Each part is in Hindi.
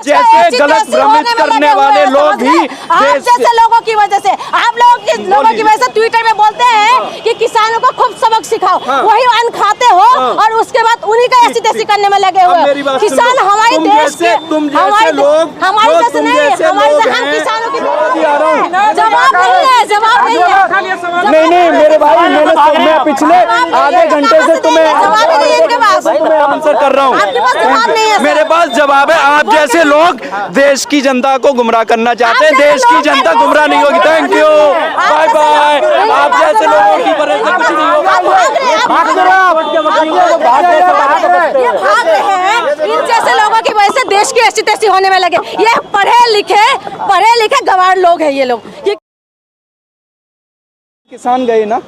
जैसे गलत भ्रमित करने वाले लोग भी आप जैसे लोगों की वजह से, आप लोगों की वजह से ट्विटर में बोलते हैं कि किसानों को खूब सबक सिखाओ, वही अन्न खाते हो और उसके बाद उन्हीं का ऐसी तैसी करने में लगे हुए। किसान हमारे देश के, हमारे जैसे नहीं, हमारे हम किसानों की जवाब नहीं है। नहीं मेरे भाई, मैं पिछले आधे घंटे से तुम्हें आंसर कर रहा हूँ, मेरे पास जवाब है। आप जैसे लोग देश की जनता को गुमराह करना चाहते हैं, देश की जनता गुमराह नहीं होगी। Thank you, bye bye. आप जैसे लोगों की वजह से कुछ नहीं होगा। भाग रहे हैं, इन जैसे लोगों की वजह से देश की ऐसी तैसी होने में लगे। ये पढ़े लिखे गंवार लोग हैं ये लोग। किसान गए ना,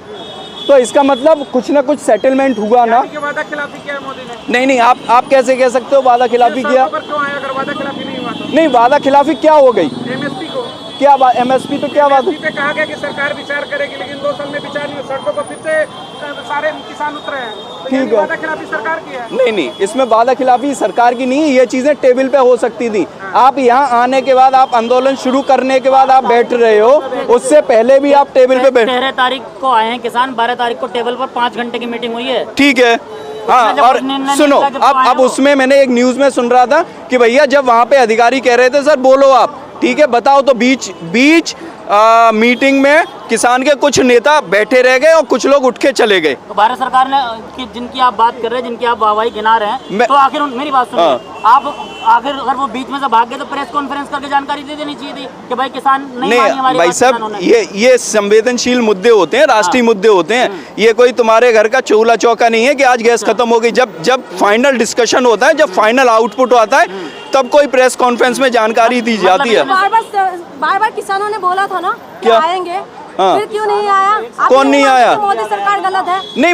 तो इसका मतलब कुछ ना कुछ सेटलमेंट हुआ ना। वादा खिलाफी किया है मोदी ने। नहीं आप कैसे कह सकते हो वादा खिलाफी किया? क्यों आया अगर वादा खिलाफी नहीं हुआ तो? नहीं, वादा खिलाफी क्या हो गई? एमएसपी को क्या एमएसपी पे क्या बात? पे कहा गया कि सरकार विचार करेगी, लेकिन 2 साल में विचार नहीं हुआ। सड़कों पर फिर से सारे किसान उतरे हैं। तो ठीक है, वादा खिलाफी सरकार की है। नहीं इसमें वादा खिलाफी सरकार की नहीं, ये चीजें टेबल पे हो सकती थी। आप यहाँ आने के बाद, आप आंदोलन शुरू करने के बाद आप बैठ रहे हो, उससे पहले भी आप टेबल पे बैठ। 13 तारीख को आए हैं किसान, 12 तारीख को टेबल पर 5 घंटे की मीटिंग हुई है। ठीक है, हाँ। और सुनो, अब उसमें मैंने एक न्यूज में सुन रहा था कि भैया जब वहाँ पे अधिकारी कह रहे थे सर बोलो आप, ठीक है बताओ, तो बीच मीटिंग में किसान के कुछ नेता बैठे रह गए और कुछ लोग उठ के चले गए। तो भारत सरकार ने जिनकी आप बात कर रहे हैं, जिनकी आप वाहवाही गिना रहे हैं, तो आखिर मेरी बात सुनिए, आप आखिर अगर वो बीच में से भाग गए तो प्रेस कॉन्फ्रेंस करके जानकारी दे देनी चाहिए थी कि भाई किसान नहीं हमारी भाई साहब, ये संवेदनशील मुद्दे होते हैं, राष्ट्रीय मुद्दे होते हैं। ये कोई तुम्हारे घर का चूल्हा चौका नहीं है कि आज गैस खत्म हो गई। जब फाइनल डिस्कशन होता है, जब फाइनल आउटपुट आता है, तब कोई प्रेस कॉन्फ्रेंस में जानकारी दी जाती है। बार किसानों ने बोला था ना कि आएंगे, फिर क्यों नहीं आया? कौन नहीं आया? मोदी सरकार गलत है। नहीं,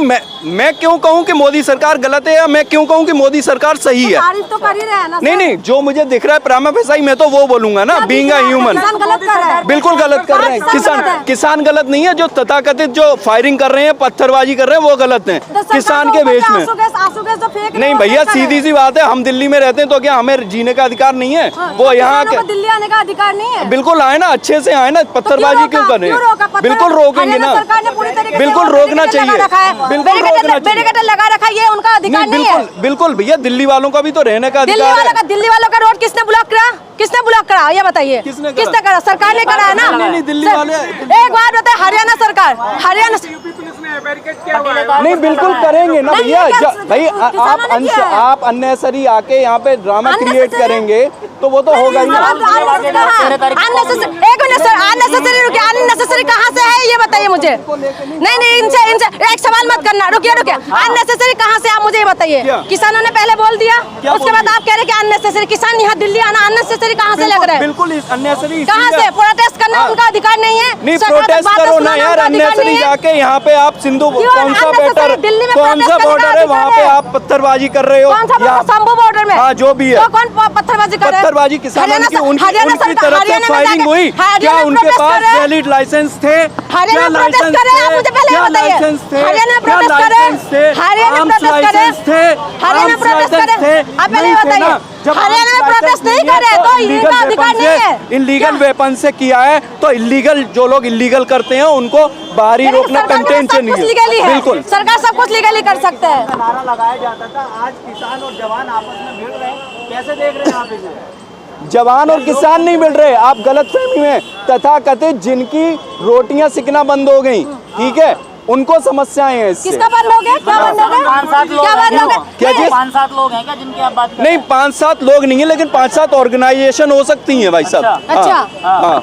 मैं क्यों कहूँ कि मोदी सरकार गलत है, या मैं क्यों कहूँ कि मोदी सरकार सही है? तारीफ तो कर ही रहे हैं ना। नहीं, जो मुझे दिख रहा है प्रामा फेसाई, मैं तो वो बोलूंगा ना, बीइंग अ ह्यूमन। बिल्कुल गलत कर रहे हैं किसान गलत नहीं है। जो तथाकथित जो फायरिंग कर रहे हैं, पत्थरबाजी कर रहे हैं, वो गलत है किसान के भेष में। नहीं भैया, सीधी सी बात है, हम दिल्ली में रहते हैं तो क्या हमें जीने का अधिकार नहीं है? वो यहाँ दिल्ली आने का अधिकार नहीं है? बिल्कुल आए ना, अच्छे से आए ना, पत्थरबाजी क्यों कर रहे हैं? बिल्कुल रोकेंगे ना, बिल्कुल रोकना चाहिए, बिल्कुल रोकना चाहिए। लगा रखा है, ये उनका अधिकार नहीं है। बिल्कुल भैया, दिल्ली वालों का भी तो रहने का अधिकार है। दिल्ली वालों का रोड किसने ब्लॉक करा? ये बताइए, किसने करा? सरकार ने करा है ना। नहीं, दिल्ली वाले। एक बात बताए, हरियाणा सरकार, हरियाणा नहीं, बिल्कुल करेंगे ना भैया। भाई आप अननेसेसरी आके यहाँ पे ड्रामा क्रिएट करेंगे तो वो तो होगा ही ना। अननेसेसरी कहाँ से है ये बताइए मुझे। नहीं, इनसे एक सवाल मत करना, रुकिए। अननेसेसरी कहाँ से, आप मुझे ये बताइए। किसानों ने पहले बोल दिया, उसके बाद आप कह रहे हैं कि अननेसेसरी। किसान यहाँ दिल्ली आना अननेसेसरी कहाँ से लग रहा है? बिल्कुल अननेसेसरी। कहाँ से? प्रोटेस्ट करना उनका अधिकार नहीं है? नहीं, प्रोटेस्ट करो ना यार, अननेसेसरी जाके यहाँ पे आप सिंधु कौन सा बॉर्डर है वहाँ पे आप पत्थरबाजी कर रहे हो? शंभू बॉर्डर में? हाँ, जो भी है। कौन पत्थरबाजी कर रहे हैं? पत्थरबाजी किसानों की उनकी तरफ से फायरिंग हुई। क्या उनके पास वैलिड लाइसेंस थे? हरियाणा प्रोटेस्ट कर रहे हैं, आप मुझे पहले बताइए। हरियाणा प्रोटेस्ट कर रहे हैं, हरियाणा प्रोटेस्ट कर रहे हैं, आप पहले बताइए। हरियाणा में प्रोटेस्ट नहीं कर रहे तो इनका अधिकार नहीं है। इलीगल वेपन से किया है तो इलीगल, जो लोग इलीगल करते हैं उनको बाहरी रोकना कंटेंट नहीं है। बिल्कुल, सरकार सब कुछ लीगली कर सकते हैं। नारा लगाया जाता था, आज किसान और जवान आपस में भिड़ रहे हैं, कैसे देख रहे हैं आप इसे? जवान और किसान नहीं मिल रहे, आप गलतफहमी में। तथाकथित जिनकी रोटियां सिकना बंद हो गई, ठीक है, उनको समस्याएं हैं इससे। किसका बंद हो गया? क्या बंद हो गया? 5-7 लोग क्या 5-7 लोग हैं क्या जिनकी आप बात कर? नहीं, 5-7 लोग नहीं है, लेकिन 5-7 ऑर्गेनाइजेशन हो सकती हैं भाई साहब। अच्छा,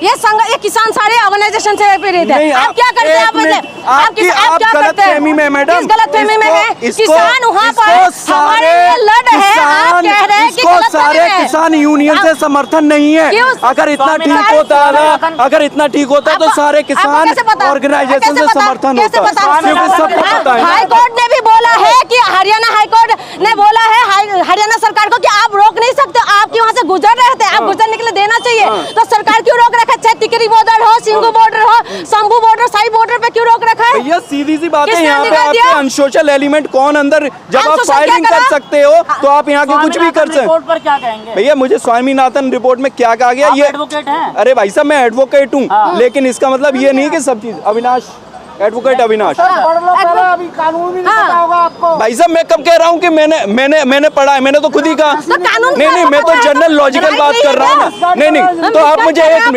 ये किसान सारे ऑर्गेनाइजेशन से प्रेरित है। आप क्या करते हैं? आप गलतफहमी में मैडम, गलतफहमी में है। किसान वहाँ पर हमारे लड़ रहे हैं, आप कह रहे हैं कि सारे किसान यूनियन से समर्थन नहीं है। अगर इतना ठीक होता तो सारे किसान ऑर्गेनाइजेशन से समर्थन होता। हाई कोर्ट ने भी बोला है कि हरियाणा हाई कोर्ट ने बोला है हरियाणा सरकार को कि आप रोक नहीं सकते, आपके वहाँ से गुजर रहे थे, आप गुजरने के लिए देना चाहिए। तो सरकार क्यों रोक रखा है? चाहे टिकरी बॉर्डर हो, सिंगू बॉर्डर हो, शंभू बॉर्डर, साई बॉर्डर पे क्यों रोक रखा है? भैया सीधी सी बताते हैं किसने यहाँ पे अधिकार आपके दिया? अनसोशल एलिमेंट कौन अंदर, जब आप अनसोशल फायरिंग क्या कर करा? सकते हो तो आप यहाँ के कुछ भी कर सकते रिपोर्ट पर क्या कहेंगे? भैया मुझे स्वामीनाथन रिपोर्ट में क्या कहा गया आप ये एडवोकेट हैं? अरे भाई साहब मैं एडवोकेट हूँ, लेकिन इसका मतलब ये नहीं कि सब चीज अविनाश एडवोकेट अविनाश अभी कानून भी नहीं पता होगा आपको। भाई साहब मैं कब कह रहा हूँ कि मैंने पढ़ा है, मैंने तो खुद ही कहा। कानून नहीं नहीं मैं तो क्या जनरल लॉजिकल राइट बात नहीं कर रहा हूँ ना। नहीं नहीं तो आप मुझे एक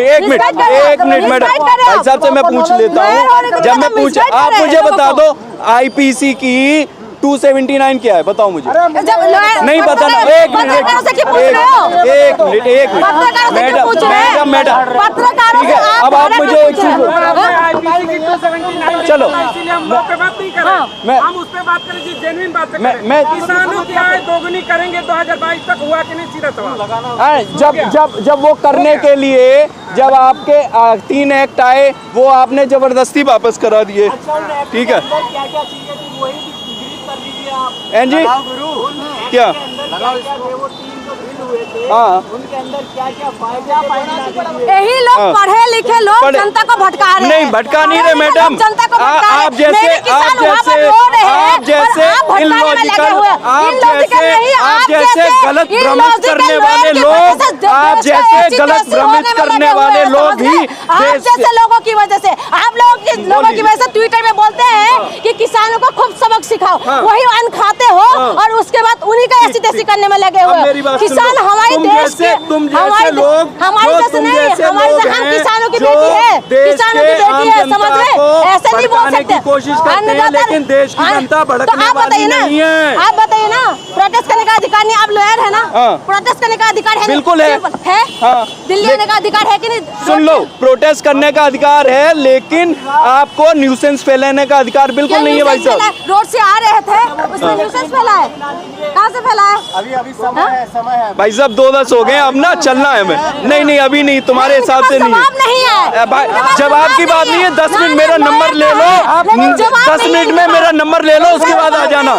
मिनट मैडम भाई साहब से मैं पूछ लेता हूँ। जब मैं पूछ आप मुझे बता दो आईपीसी की 279 क्या है बताओ मुझे। नहीं बताना। एक मिनट मैडम ठीक है अब आप मुझे एक चीज चलो इसीलिए हम लोग पे बात नहीं कर रहे, हम उस पे बात करें जी, जेन्युइन बात मैं किसानों की आय दोगुनी करेंगे 2022 तक, हुआ कि नहीं, सीधा सवाल। जब वो करने के लिए जब आपके 3 एक्ट आए वो आपने जबरदस्ती वापस करा दिए। ठीक है एन जी क्या हाँ यही लोग पढ़े लिखे लोग जनता को भटका रहे हैं। नहीं भटका नहीं रहे मैडम, जनता को भटका रहे हैं। आप जैसे मेरे किसान वहाँ पर रो रहे हैं और आप भटकाने में लगे हुए हैं। आप जैसे गलत भ्रमित करने वाले लोग, आप जैसे गलत भ्रमित करने वाले लोग भी आप जैसे लोगों की वजह से, आप लोगों की वजह से ट्विटर में बोलते हैं कि किसानों को खूब सबक सिखाओ, वही अन्न खाते हो और उसके बाद उन्हीं का ऐसी तैसी करने में लगे हुए। किसान हमारे देश के हमारे जैसे नहीं, हमारे जैसे हम किसानों की बेटी है, किसानों की बेटी है, समझ रहे? ऐसे नहीं बोल सकते। कोशिश करते हैं लेकिन देश की जनता भड़कने वाली नहीं है। आप बताइए ना, प्रोटेस्ट करने का अधिकार नहीं, आप लॉयर है ना, प्रोटेस्ट करने का अधिकार है? बिल्कुल है। दिल्ली आने का अधिकार है कि नहीं? सुन लो प्रोटेस्ट करने का अधिकार है लेकिन आपको न्यूसेंस फैलाने का अधिकार बिल्कुल नहीं है भाई साहब। रोड से आ रहे थे उसमें न्यूसेंस फैला है, कहाँ से फैला है? अभी समय है भाई साहब 2:10 हो गए अब ना चलना है हमें। नहीं अभी नहीं तुम्हारे हिसाब से नहीं है। जवाब की बात नहीं है, 10 मिनट मेरा नंबर ले लो, 10 मिनट में मेरा नंबर ले लो उसके बाद आ जाना।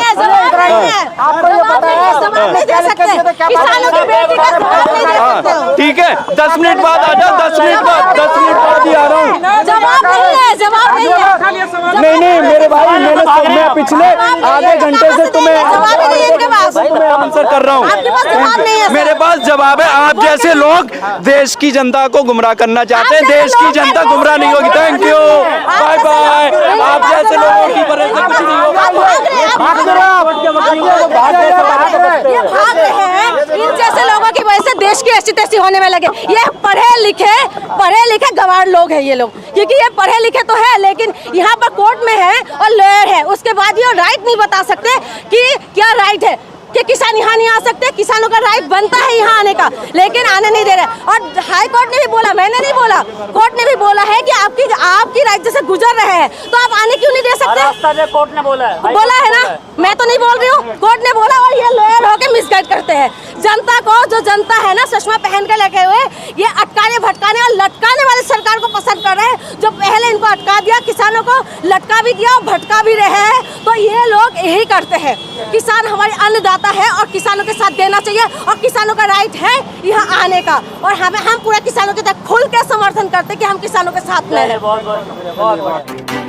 ठीक है 10 मिनट बाद आ जाओ, 10 मिनट बाद ही आ रहा हूँ। जवाब नहीं है। नहीं मेरे भाई मैं पिछले आधे घंटे से तुम्हें आंसर कर रहा हूँ। मेरे पास जवाब है। आप जैसे लोग देश की जनता को गुमराह करना चाहते हैं, देश की जनता गुमराह नहीं होगी। Thank you bye bye. आप जैसे लोगों की वजह से कुछ नहीं होगा। भाग रहे हैं, इन जैसे लोगों की वजह से देश की ऐसी तैसी होने में लगे। ये पढ़े लिखे गवार लोग हैं ये लोग, क्योंकि ये पढ़े लिखे तो है लेकिन यहाँ पर कोर्ट में है और लॉयर है, उसके बाद ये राइट नहीं बता सकते कि क्या राइट है कि किसान यहाँ नहीं आ सकते। किसानों का राइट बनता है यहाँ आने का, लेकिन आने नहीं दे रहे। और हाई कोर्ट ने भी बोला, मैंने नहीं बोला, कोर्ट ने भी बोला है कि आपकी राज्य से गुजर रहे हैं तो आप आने क्यों नहीं दे सकते? कोर्ट ने बोला है ना, मैं तो नहीं बोल रही हूँ, कोर्ट ने बोला। और ये लॉयर होके मिसगाइड करते हैं जनता को। जो जनता है ना चश्मा पहन के लगे हुए, ये अटकाने भटकाने और लटकाने वाली सरकार को पसंद कर रहे हैं। जो पहले इनको अटका दिया, किसानों को लटका भी दिया और भटका भी रहे हैं, तो ये लोग यही करते हैं। किसान हमारे अन्नदाता है और किसानों के साथ देना चाहिए और किसानों का राइट है यहाँ आने का। और हम पूरे किसानों के साथ खुल के समर्थन करते हैं कि हम किसानों के साथ में हैं। बहुत